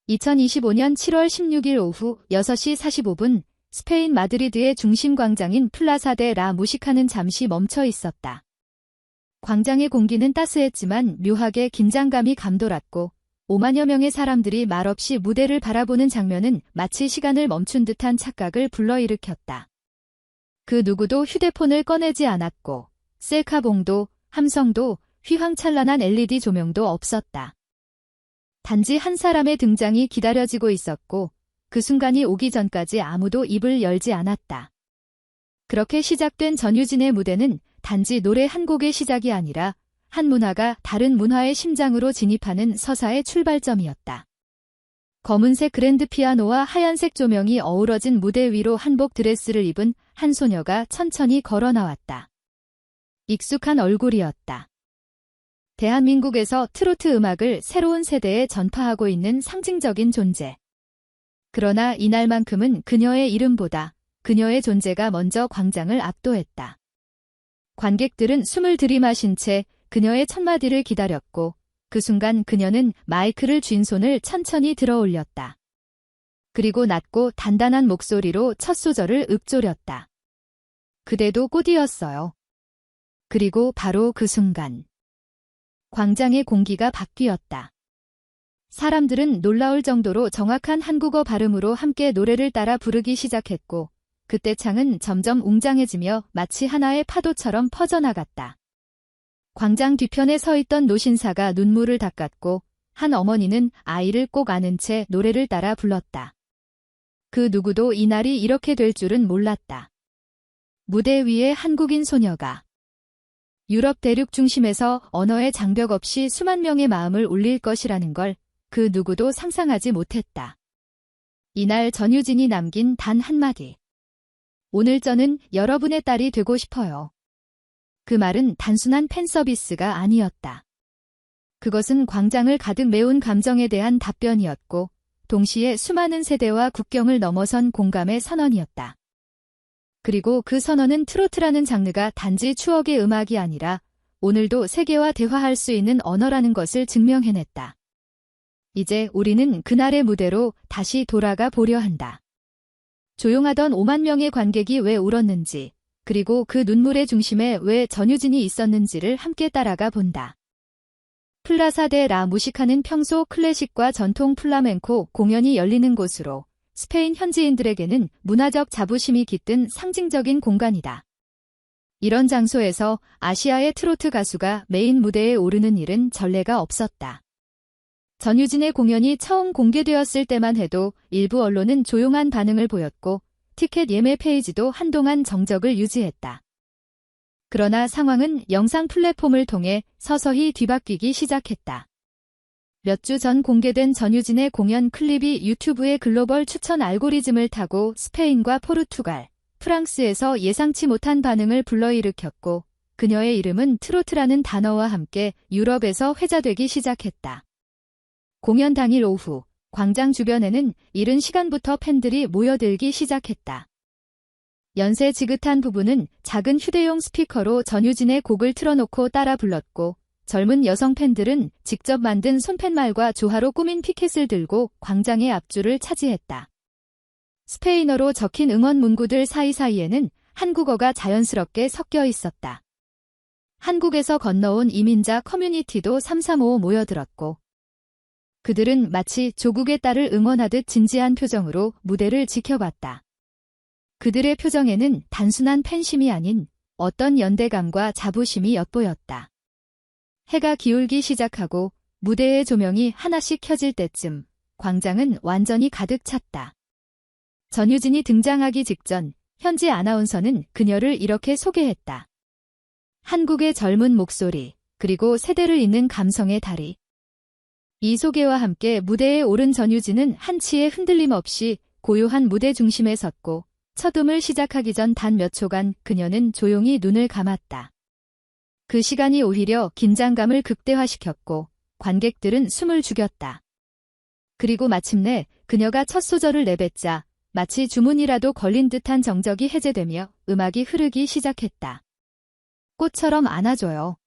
2025년 7월 16일 오후 6시 45분 스페인 마드리드의 중심 광장인 플라사 데 라 무시카는 잠시 멈춰 있었다. 광장의 공기는 따스했지만 묘하게 긴장감이 감돌았고 5만여 명의 사람들이 말없이 무대를 바라보는 장면은 마치 시간을 멈춘 듯한 착각을 불러일으켰다. 그 누구도 휴대폰을 꺼내지 않았고 셀카봉도, 함성도, 휘황찬란한 LED 조명도 없었다. 단지 한 사람의 등장이 기다려지고 있었고 그 순간이 오기 전까지 아무도 입을 열지 않았다. 그렇게 시작된 전유진의 무대는 단지 노래 한 곡의 시작이 아니라 한 문화가 다른 문화의 심장으로 진입하는 서사의 출발점이었다. 검은색 그랜드 피아노와 하얀색 조명이 어우러진 무대 위로 한복 드레스를 입은 한 소녀가 천천히 걸어 나왔다. 익숙한 얼굴이었다. 대한민국에서 트로트 음악을 새로운 세대에 전파하고 있는 상징적인 존재. 그러나 이날만큼은 그녀의 이름보다 그녀의 존재가 먼저 광장을 압도했다. 관객들은 숨을 들이마신 채 그녀의 첫 마디를 기다렸고 그 순간 그녀는 마이크를 쥔 손을 천천히 들어 올렸다. 그리고 낮고 단단한 목소리로 첫 소절을 읊조렸다. 그대도 꽃이었어요. 그리고 바로 그 순간 광장의 공기가 바뀌었다. 사람들은 놀라울 정도로 정확한 한국어 발음으로 함께 노래를 따라 부르기 시작했고 그때 창은 점점 웅장해지며 마치 하나의 파도처럼 퍼져나갔다. 광장 뒤편에 서 있던 노신사가 눈물을 닦았고 한 어머니는 아이를 꼭 안은 채 노래를 따라 불렀다. 그 누구도 이날이 이렇게 될 줄은 몰랐다. 무대 위에 한국인 소녀가 유럽 대륙 중심에서 언어의 장벽 없이 수만 명의 마음을 울릴 것이라는 걸 그 누구도 상상하지 못했다. 이날 전유진이 남긴 단 한마디. 오늘 저는 여러분의 딸이 되고 싶어요. 그 말은 단순한 팬 서비스가 아니었다. 그것은 광장을 가득 메운 감정에 대한 답변이었고 동시에 수많은 세대와 국경을 넘어선 공감의 선언이었다. 그리고 그 선언은 트로트라는 장르가 단지 추억의 음악이 아니라 오늘도 세계와 대화할 수 있는 언어라는 것을 증명해냈다. 이제 우리는 그날의 무대로 다시 돌아가 보려 한다. 조용하던 5만 명의 관객이 왜 울었는지, 그리고 그 눈물의 중심에 왜 전유진이 있었는지를 함께 따라가 본다. 플라사 데 라 무시카는 평소 클래식과 전통 플라멩코 공연이 열리는 곳으로 스페인 현지인들에게는 문화적 자부심이 깃든 상징적인 공간이다. 이런 장소에서 아시아의 트로트 가수가 메인 무대에 오르는 일은 전례가 없었다. 전유진의 공연이 처음 공개되었을 때만 해도 일부 언론은 조용한 반응을 보였고 티켓 예매 페이지도 한동안 정적을 유지했다. 그러나 상황은 영상 플랫폼을 통해 서서히 뒤바뀌기 시작했다. 몇 주 전 공개된 전유진의 공연 클립이 유튜브의 글로벌 추천 알고리즘을 타고 스페인과 포르투갈, 프랑스에서 예상치 못한 반응을 불러일으켰고 그녀의 이름은 트로트라는 단어와 함께 유럽에서 회자되기 시작했다. 공연 당일 오후, 광장 주변에는 이른 시간부터 팬들이 모여들기 시작했다. 연세 지긋한 부부는 작은 휴대용 스피커로 전유진의 곡을 틀어놓고 따라 불렀고 젊은 여성 팬들은 직접 만든 손팻말과 조화로 꾸민 피켓을 들고 광장의 앞줄을 차지했다. 스페인어로 적힌 응원 문구들 사이사이에는 한국어가 자연스럽게 섞여 있었다. 한국에서 건너온 이민자 커뮤니티도 삼삼오오 모여들었고 그들은 마치 조국의 딸을 응원하듯 진지한 표정으로 무대를 지켜봤다. 그들의 표정에는 단순한 팬심이 아닌 어떤 연대감과 자부심이 엿보였다. 해가 기울기 시작하고 무대의 조명이 하나씩 켜질 때쯤 광장은 완전히 가득 찼다. 전유진이 등장하기 직전 현지 아나운서는 그녀를 이렇게 소개했다. 한국의 젊은 목소리, 그리고 세대를 잇는 감성의 다리. 이 소개와 함께 무대에 오른 전유진은 한치의 흔들림 없이 고요한 무대 중심에 섰고 첫 음을 시작하기 전 단 몇 초간 그녀는 조용히 눈을 감았다. 그 시간이 오히려 긴장감을 극대화시켰고 관객들은 숨을 죽였다. 그리고 마침내 그녀가 첫 소절을 내뱉자 마치 주문이라도 걸린 듯한 정적이 해제되며 음악이 흐르기 시작했다. 꽃처럼 안아줘요.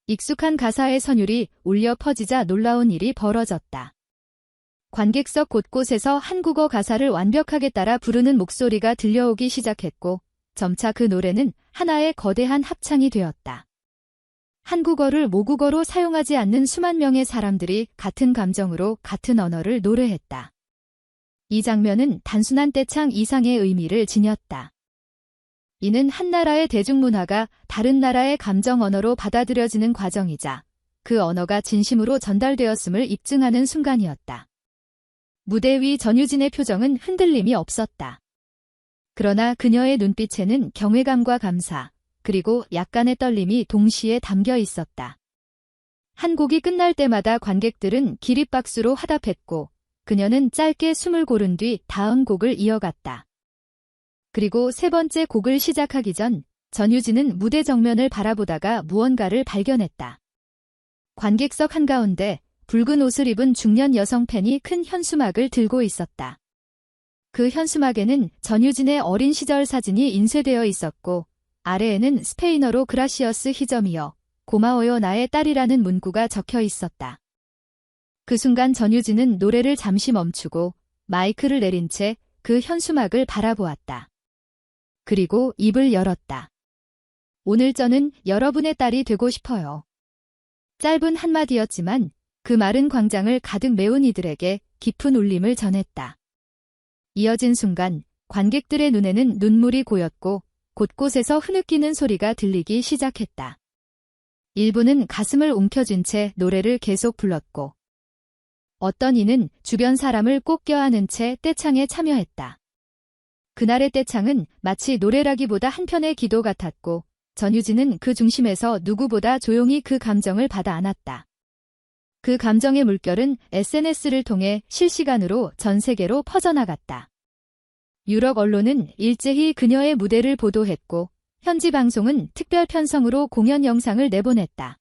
익숙한 가사의 선율이 울려 퍼지자 놀라운 일이 벌어졌다. 관객석 곳곳에서 한국어 가사를 완벽하게 따라 부르는 목소리가 들려오기 시작했고, 점차 그 노래는 하나의 거대한 합창이 되었다. 한국어를 모국어로 사용하지 않는 수만 명의 사람들이 같은 감정으로 같은 언어를 노래했다. 이 장면은 단순한 떼창 이상의 의미를 지녔다. 이는 한 나라의 대중문화가 다른 나라의 감정 언어로 받아들여지는 과정이자 그 언어가 진심으로 전달되었음을 입증하는 순간이었다. 무대 위 전유진의 표정은 흔들림이 없었다. 그러나 그녀의 눈빛에는 경외감과 감사, 그리고 약간의 떨림이 동시에 담겨 있었다. 한 곡이 끝날 때마다 관객들은 기립박수로 화답했고, 그녀는 짧게 숨을 고른 뒤 다음 곡을 이어갔다. 그리고 세 번째 곡을 시작하기 전 전유진은 무대 정면을 바라보다가 무언가를 발견했다. 관객석 한가운데 붉은 옷을 입은 중년 여성 팬이 큰 현수막을 들고 있었다. 그 현수막에는 전유진의 어린 시절 사진이 인쇄되어 있었고, 아래에는 스페인어로 그라시어스 히점이여, 고마워요 나의 딸이라는 문구가 적혀 있었다. 그 순간 전유진은 노래를 잠시 멈추고 마이크를 내린 채 그 현수막을 바라보았다. 그리고 입을 열었다. 오늘 저는 여러분의 딸이 되고 싶어요. 짧은 한마디였지만 그 마른 광장을 가득 메운 이들에게 깊은 울림을 전했다. 이어진 순간 관객들의 눈에는 눈물이 고였고 곳곳에서 흐느끼는 소리가 들리기 시작했다. 일부는 가슴을 움켜쥔 채 노래를 계속 불렀고, 어떤 이는 주변 사람을 꼭 껴안은 채 떼창에 참여했다. 그날의 떼창은 마치 노래라기보다 한편의 기도 같았고, 전유진은 그 중심에서 누구보다 조용히 그 감정을 받아 안았다. 그 감정의 물결은 SNS를 통해 실시간으로 전 세계로 퍼져나갔다. 유럽 언론은 일제히 그녀의 무대를 보도했고, 현지 방송은 특별 편성으로 공연 영상을 내보냈다.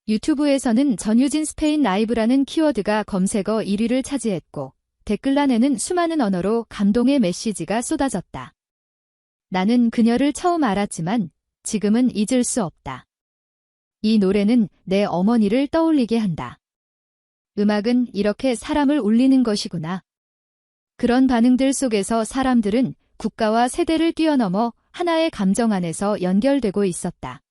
유튜브에서는 전유진 스페인 라이브라는 키워드가 검색어 1위를 차지했고, 댓글란에는 수많은 언어로 감동의 메시지가 쏟아졌다. 나는 그녀를 처음 알았지만 지금은 잊을 수 없다. 이 노래는 내 어머니를 떠올리게 한다. 음악은 이렇게 사람을 울리는 것이구나. 그런 반응들 속에서 사람들은 국가와 세대를 뛰어넘어 하나의 감정 안에서 연결되고 있었다.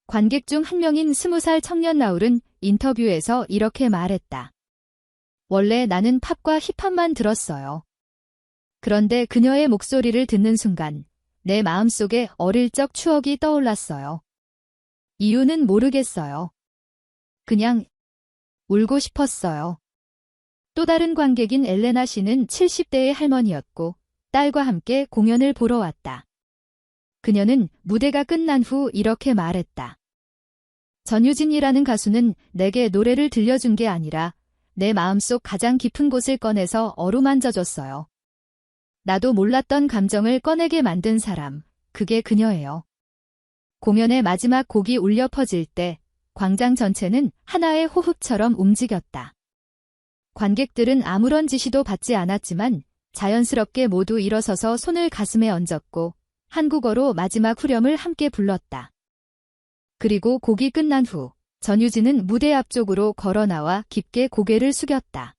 관객 중 한 명인 20살 청년 라울은 인터뷰에서 이렇게 말했다. 원래 나는 팝과 힙합만 들었어요. 그런데 그녀의 목소리를 듣는 순간 내 마음속에 어릴 적 추억이 떠올랐어요. 이유는 모르겠어요. 그냥 울고 싶었어요. 또 다른 관객인 엘레나 씨는 70대의 할머니였고 딸과 함께 공연을 보러 왔다. 그녀는 무대가 끝난 후 이렇게 말했다. 전유진이라는 가수는 내게 노래를 들려준 게 아니라 내 마음속 가장 깊은 곳을 꺼내서 어루만져줬어요. 나도 몰랐던 감정을 꺼내게 만든 사람, 그게 그녀예요. 공연의 마지막 곡이 울려 퍼질 때 광장 전체는 하나의 호흡처럼 움직였다. 관객들은 아무런 지시도 받지 않았지만 자연스럽게 모두 일어서서 손을 가슴에 얹었고 한국어로 마지막 후렴을 함께 불렀다. 그리고 곡이 끝난 후 전유진은 무대 앞쪽으로 걸어 나와 깊게 고개를 숙였다.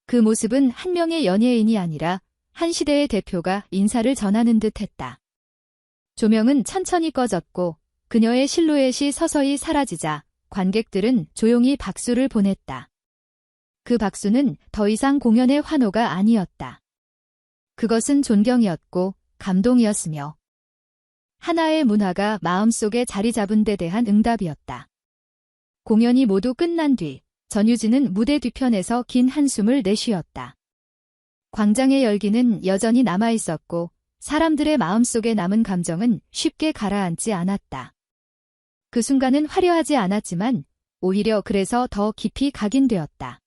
그 모습은 한 명의 연예인이 아니라 한 시대의 대표가 인사를 전하는 듯 했다. 조명은 천천히 꺼졌고 그녀의 실루엣이 서서히 사라지자 관객들은 조용히 박수를 보냈다. 그 박수는 더 이상 공연의 환호가 아니었다. 그것은 존경이었고 감동이었으며 하나의 문화가 마음속에 자리 잡은 데 대한 응답이었다. 공연이 모두 끝난 뒤 전유진은 무대 뒤편에서 긴 한숨을 내쉬었다. 광장의 열기는 여전히 남아있었고 사람들의 마음속에 남은 감정은 쉽게 가라앉지 않았다. 그 순간은 화려하지 않았지만 오히려 그래서 더 깊이 각인되었다.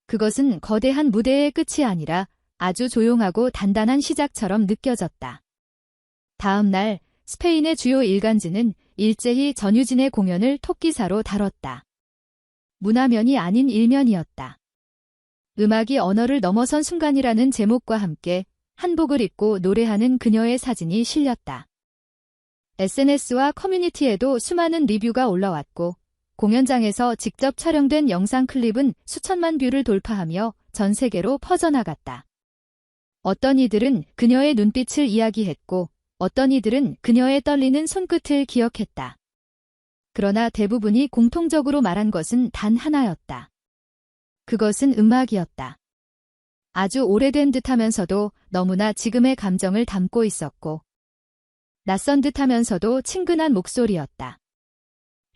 그것은 거대한 무대의 끝이 아니라 아주 조용하고 단단한 시작처럼 느껴졌다. 다음 날 스페인의 주요 일간지는 일제히 전유진의 공연을 톱기사로 다뤘다. 문화면이 아닌 일면이었다. 음악이 언어를 넘어선 순간이라는 제목과 함께 한복을 입고 노래하는 그녀의 사진이 실렸다. SNS와 커뮤니티에도 수많은 리뷰가 올라왔고 공연장에서 직접 촬영된 영상 클립은 수천만 뷰를 돌파하며 전 세계로 퍼져나갔다. 어떤 이들은 그녀의 눈빛을 이야기했고 어떤 이들은 그녀의 떨리는 손끝을 기억했다. 그러나 대부분이 공통적으로 말한 것은 단 하나였다. 그것은 음악이었다. 아주 오래된 듯하면서도 너무나 지금의 감정을 담고 있었고 낯선 듯하면서도 친근한 목소리였다.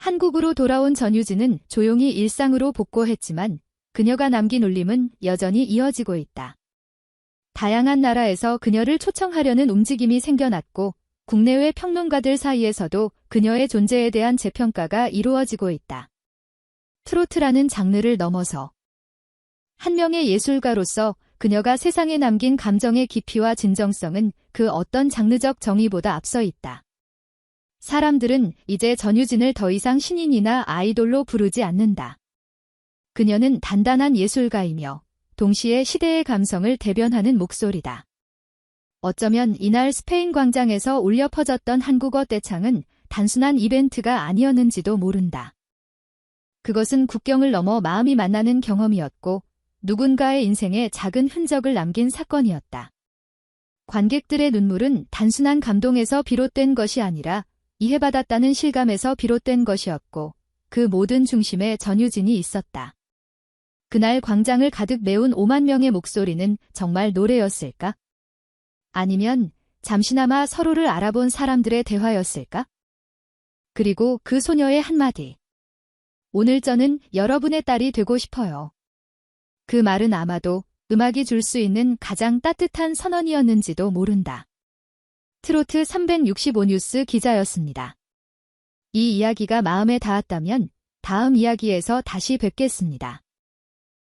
한국으로 돌아온 전유진은 조용히 일상으로 복고했지만 그녀가 남긴 울림은 여전히 이어지고 있다. 다양한 나라에서 그녀를 초청하려는 움직임이 생겨났고 국내외 평론가들 사이에서도 그녀의 존재에 대한 재평가가 이루어지고 있다. 트로트라는 장르를 넘어서 한 명의 예술가로서 그녀가 세상에 남긴 감정의 깊이와 진정성은 그 어떤 장르적 정의보다 앞서 있다. 사람들은 이제 전유진을 더 이상 신인이나 아이돌로 부르지 않는다. 그녀는 단단한 예술가이며 동시에 시대의 감성을 대변하는 목소리다. 어쩌면 이날 스페인 광장에서 울려 퍼졌던 한국어 떼창은 단순한 이벤트가 아니었는지도 모른다. 그것은 국경을 넘어 마음이 만나는 경험이었고 누군가의 인생에 작은 흔적을 남긴 사건이었다. 관객들의 눈물은 단순한 감동에서 비롯된 것이 아니라 이해받았다는 실감에서 비롯된 것이었고 그 모든 중심에 전유진이 있었다. 그날 광장을 가득 메운 5만 명의 목소리는 정말 노래였을까? 아니면 잠시나마 서로를 알아본 사람들의 대화였을까? 그리고 그 소녀의 한마디. 오늘 저는 여러분의 딸이 되고 싶어요. 그 말은 아마도 음악이 줄 수 있는 가장 따뜻한 선언이었는지도 모른다. 트로트 365 뉴스 기자였습니다. 이 이야기가 마음에 닿았다면 다음 이야기에서 다시 뵙겠습니다.